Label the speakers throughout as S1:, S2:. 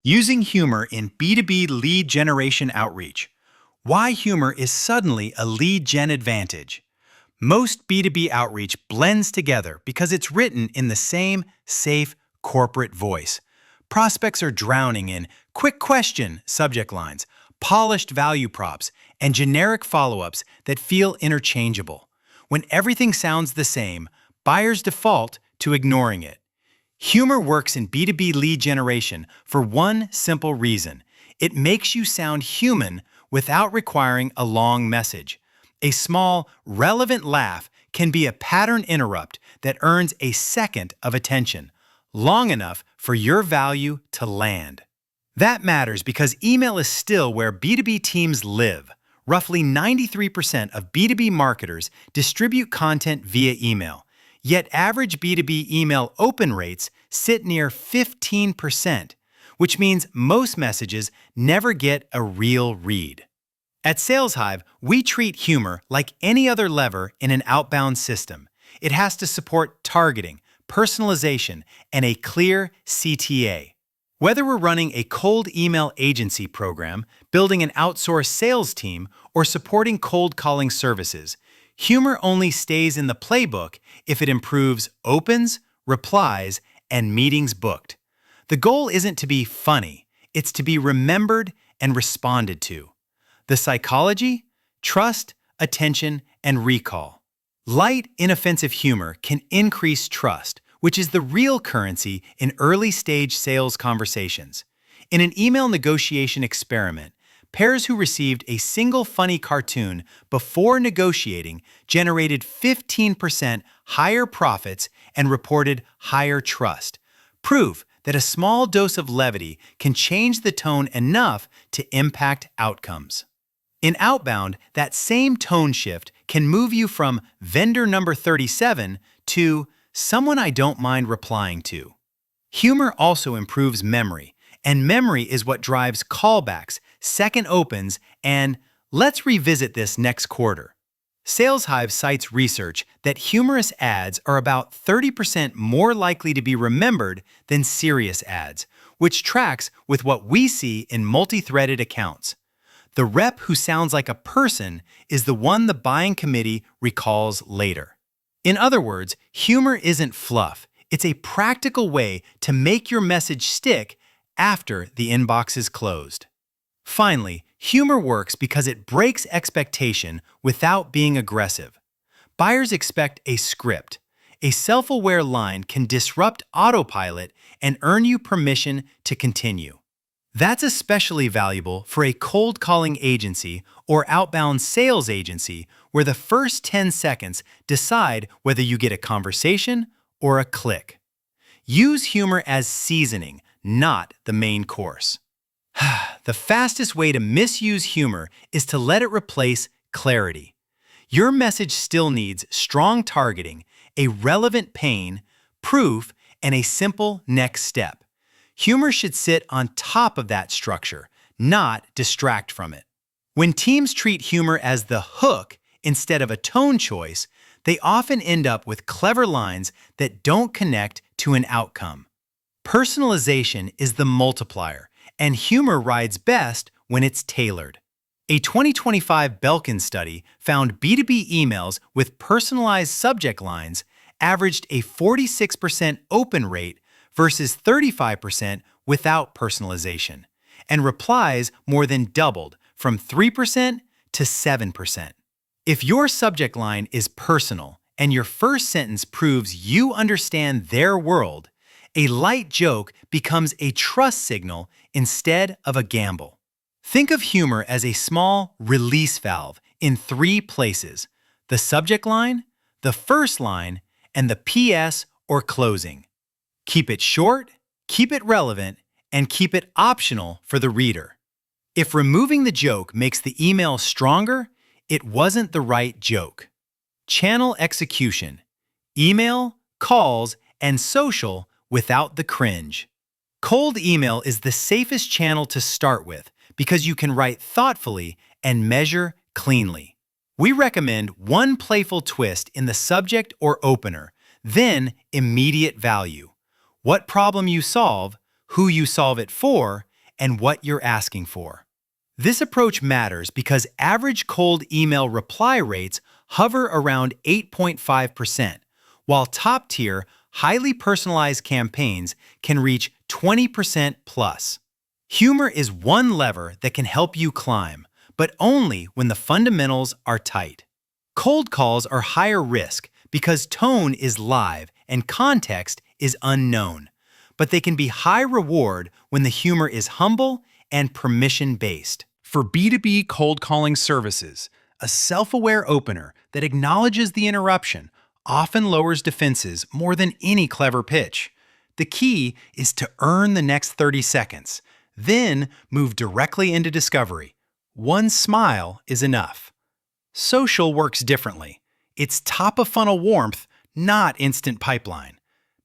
S1: Using humor in B2B lead generation outreach. Why humor is suddenly a lead gen advantage. Most B2B outreach blends together because it's written in the same safe corporate voice. Prospects are drowning in quick question subject lines, polished value props, and generic follow-ups that feel interchangeable. When everything sounds the same, buyers default to ignoring it. Humor works in B2B lead generation for one simple reason. It makes you sound human without requiring a long message. A small, relevant laugh can be a pattern interrupt that earns a second of attention, long enough for your value to land. That matters because email is still where B2B teams live. Roughly 93% of B2B marketers distribute content via email. Yet average B2B email open rates sit near 15%, which means most messages never get a real read. At SalesHive, we treat humor like any other lever in an outbound system. It has to support targeting, personalization, and a clear CTA. Whether we're running a cold email agency program, building an outsourced sales team, or supporting cold calling services, humor only stays in the playbook if it improves opens, replies, and meetings booked. The goal isn't to be funny, it's to be remembered and responded to. The psychology? Trust, attention, and recall. Light, inoffensive humor can increase trust, which is the real currency in early-stage sales conversations. In an email negotiation experiment, pairs who received a single funny cartoon before negotiating generated 15% higher profits and reported higher trust. Proof that a small dose of levity can change the tone enough to impact outcomes. In Outbound, that same tone shift can move you from vendor number 37 to someone I don't mind replying to. Humor also improves memory, and memory is what drives callbacks, second opens, and let's revisit this next quarter. SalesHive cites research that humorous ads are about 30% more likely to be remembered than serious ads, which tracks with what we see in multi-threaded accounts. The rep who sounds like a person is the one the buying committee recalls later. In other words, humor isn't fluff. It's a practical way to make your message stick after the inbox is closed. Finally, humor works because it breaks expectation without being aggressive. Buyers expect a script. A self-aware line can disrupt autopilot and earn you permission to continue. That's especially valuable for a cold calling agency or outbound sales agency where the first 10 seconds decide whether you get a conversation or a click. Use humor as seasoning, not the main course. The fastest way to misuse humor is to let it replace clarity. Your message still needs strong targeting, a relevant pain, proof, and a simple next step. Humor should sit on top of that structure, not distract from it. When teams treat humor as the hook instead of a tone choice, they often end up with clever lines that don't connect to an outcome. Personalization is the multiplier, and humor rides best when it's tailored. A 2025 Belkin study found B2B emails with personalized subject lines averaged a 46% open rate versus 35% without personalization, and replies more than doubled from 3% to 7%. If your subject line is personal and your first sentence proves you understand their world, a light joke becomes a trust signal instead of a gamble. Think of humor as a small release valve in 3 places: the subject line, the first line, and the PS or closing. Keep it short, keep it relevant, and keep it optional for the reader. If removing the joke makes the email stronger, it wasn't the right joke. Channel execution: email, calls, and social without the cringe. Cold email is the safest channel to start with because you can write thoughtfully and measure cleanly. We recommend one playful twist in the subject or opener, then immediate value. What problem you solve, who you solve it for, and what you're asking for. This approach matters because average cold email reply rates hover around 8.5%, while top-tier, highly personalized campaigns can reach 20% plus. Humor is one lever that can help you climb, but only when the fundamentals are tight. Cold calls are higher risk because tone is live and context is unknown, but they can be high reward when the humor is humble and permission-based. For B2B cold calling services, a self-aware opener that acknowledges the interruption often lowers defenses more than any clever pitch. The key is to earn the next 30 seconds, then move directly into discovery. One smile is enough. Social works differently. It's top-of-funnel warmth, not instant pipeline.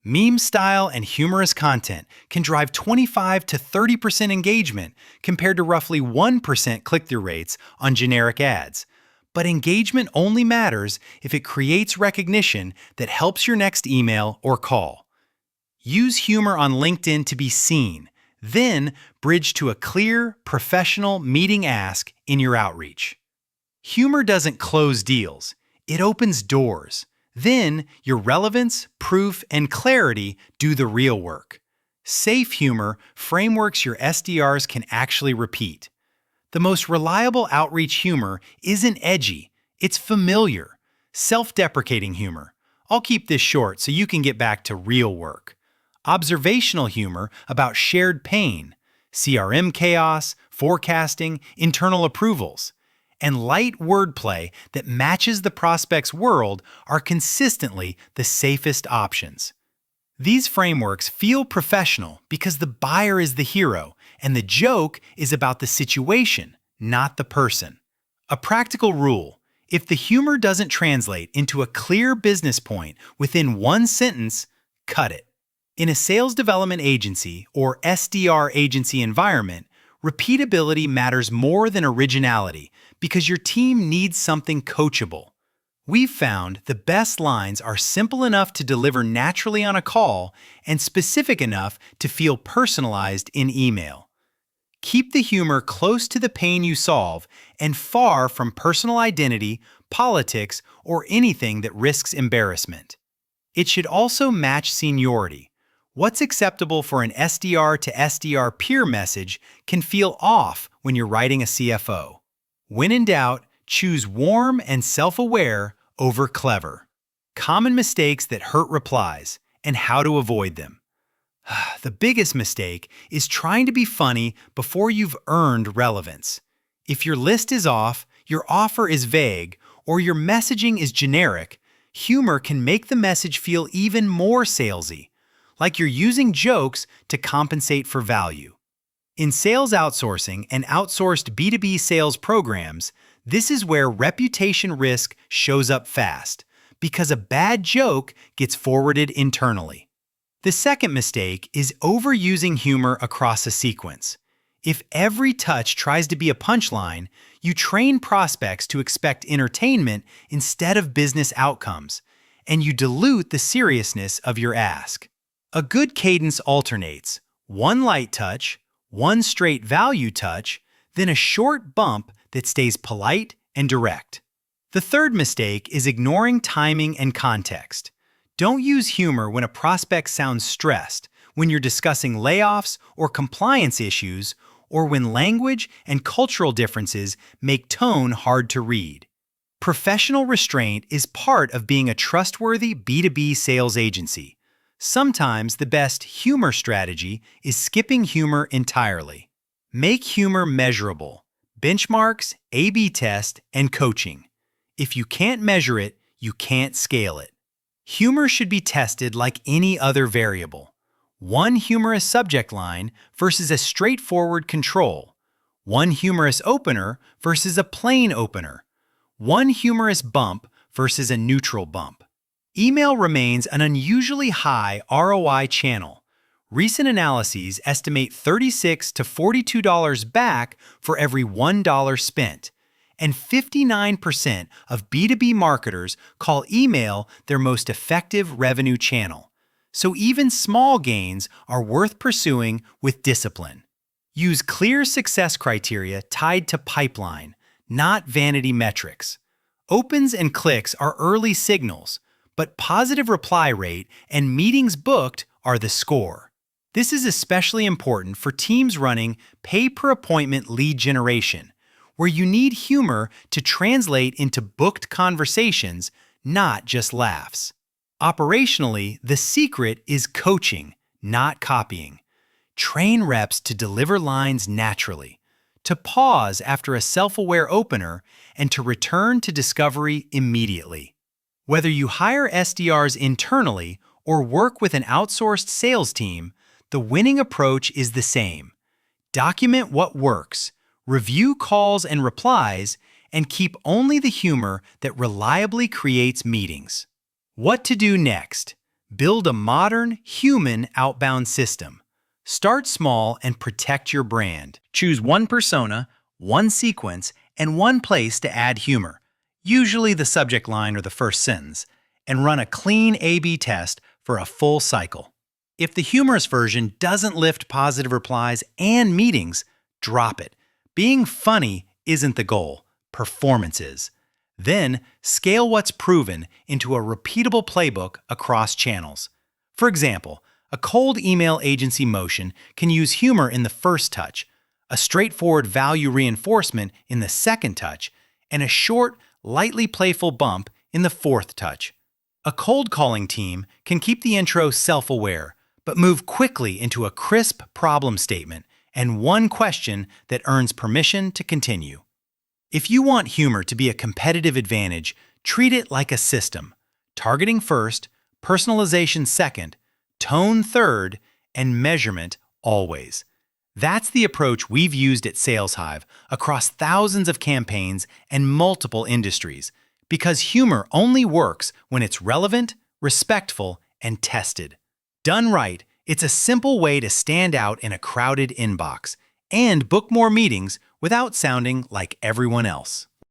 S1: Meme style and humorous content can drive 25 to 30% engagement compared to roughly 1% click-through rates on generic ads. But engagement only matters if it creates recognition that helps your next email or call. Use humor on LinkedIn to be seen, then bridge to a clear, professional meeting ask in your outreach. Humor doesn't close deals, it opens doors. Then, your relevance, proof, and clarity do the real work. Safe humor frameworks your SDRs can actually repeat. The most reliable outreach humor isn't edgy, it's familiar, self-deprecating humor. I'll keep this short so you can get back to real work. Observational humor about shared pain, CRM chaos, forecasting, internal approvals, and light wordplay that matches the prospect's world are consistently the safest options. These frameworks feel professional because the buyer is the hero and the joke is about the situation, not the person. A practical rule: if the humor doesn't translate into a clear business point within one sentence, cut it. In a sales development agency or SDR agency environment, repeatability matters more than originality because your team needs something coachable. We've found the best lines are simple enough to deliver naturally on a call and specific enough to feel personalized in email. Keep the humor close to the pain you solve and far from personal identity, politics, or anything that risks embarrassment. It should also match seniority. What's acceptable for an SDR to SDR peer message can feel off when you're writing a CFO. When in doubt, choose warm and self-aware over clever. Common mistakes that hurt replies and how to avoid them. The biggest mistake is trying to be funny before you've earned relevance. If your list is off, your offer is vague, or your messaging is generic, humor can make the message feel even more salesy, like you're using jokes to compensate for value. In sales outsourcing and outsourced B2B sales programs, this is where reputation risk shows up fast, because a bad joke gets forwarded internally. The second mistake is overusing humor across a sequence. If every touch tries to be a punchline, you train prospects to expect entertainment instead of business outcomes, and you dilute the seriousness of your ask. A good cadence alternates: one light touch, one straight value touch, then a short bump that stays polite and direct. The third mistake is ignoring timing and context. Don't use humor when a prospect sounds stressed, when you're discussing layoffs or compliance issues, or when language and cultural differences make tone hard to read. Professional restraint is part of being a trustworthy B2B sales agency. Sometimes the best humor strategy is skipping humor entirely. Make humor measurable. Benchmarks, A/B test, and coaching. If you can't measure it, you can't scale it. Humor should be tested like any other variable. One humorous subject line versus a straightforward control. One humorous opener versus a plain opener. One humorous bump versus a neutral bump. Email remains an unusually high ROI channel. Recent analyses estimate $36 to $42 back for every $1 spent, and 59% of B2B marketers call email their most effective revenue channel. So even small gains are worth pursuing with discipline. Use clear success criteria tied to pipeline, not vanity metrics. Opens and clicks are early signals, but positive reply rate and meetings booked are the score. This is especially important for teams running pay-per-appointment lead generation, where you need humor to translate into booked conversations, not just laughs. Operationally, the secret is coaching, not copying. Train reps to deliver lines naturally, to pause after a self-aware opener, and to return to discovery immediately. Whether you hire SDRs internally or work with an outsourced sales team, the winning approach is the same. Document what works, review calls and replies, and keep only the humor that reliably creates meetings. What to do next? Build a modern, human outbound system. Start small and protect your brand. Choose one persona, one sequence, and one place to add humor, usually the subject line or the first sentence, and run a clean A/B test for a full cycle. If the humorous version doesn't lift positive replies and meetings, drop it. Being funny isn't the goal, performance is. Then, scale what's proven into a repeatable playbook across channels. For example, a cold email agency motion can use humor in the first touch, a straightforward value reinforcement in the second touch, and a short, lightly playful bump in the fourth touch. A cold calling team can keep the intro self-aware, but move quickly into a crisp problem statement and one question that earns permission to continue. If you want humor to be a competitive advantage, treat it like a system. Targeting first, personalization second, tone third, and measurement always. That's the approach we've used at SalesHive across thousands of campaigns and multiple industries, because humor only works when it's relevant, respectful, and tested. Done right, it's a simple way to stand out in a crowded inbox and book more meetings without sounding like everyone else.